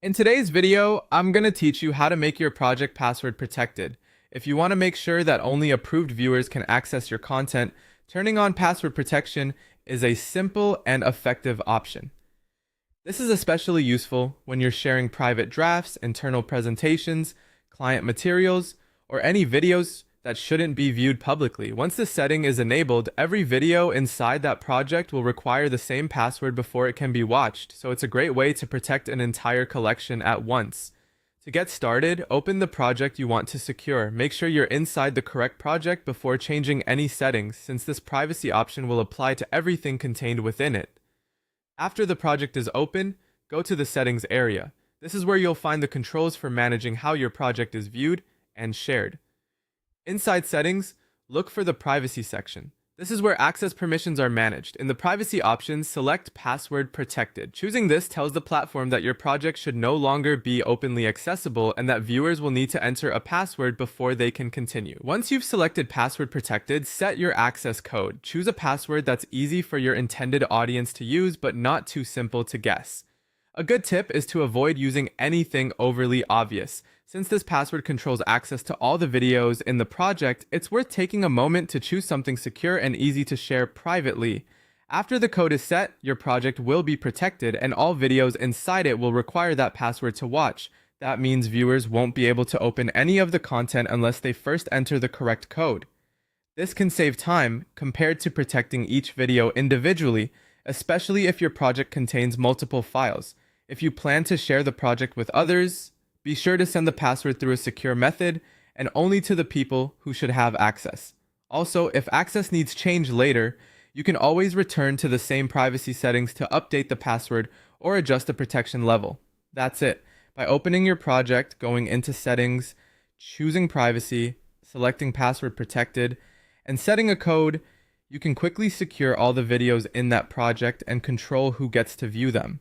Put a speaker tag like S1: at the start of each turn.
S1: In today's video, I'm going to teach you how to make your project password protected. If you want to make sure that only approved viewers can access your content, turning on password protection is a simple and effective option. This is especially useful when you're sharing private drafts, internal presentations, client materials, or any videos that shouldn't be viewed publicly. Once this setting is enabled, every video inside that project will require the same password before it can be watched, so it's a great way to protect an entire collection at once. To get started, open the project you want to secure. Make sure you're inside the correct project before changing any settings, since this privacy option will apply to everything contained within it. After the project is open, go to the settings area. This is where you'll find the controls for managing how your project is viewed and shared. Inside settings, look for the privacy section. This is where access permissions are managed. In the privacy options, select password protected. Choosing this tells the platform that your project should no longer be openly accessible and that viewers will need to enter a password before they can continue. Once you've selected password protected, set your access code. Choose a password that's easy for your intended audience to use but not too simple to guess. A good tip is to avoid using anything overly obvious. Since this password controls access to all the videos in the project, it's worth taking a moment to choose something secure and easy to share privately. After the code is set, your project will be protected and all videos inside it will require that password to watch. That means viewers won't be able to open any of the content unless they first enter the correct code. This can save time compared to protecting each video individually, especially if your project contains multiple files. If you plan to share the project with others, be sure to send the password through a secure method and only to the people who should have access. Also, if access needs change later, you can always return to the same privacy settings to update the password or adjust the protection level. That's it. By opening your project, going into settings, choosing privacy, selecting password protected, and setting a code, you can quickly secure all the videos in that project and control who gets to view them.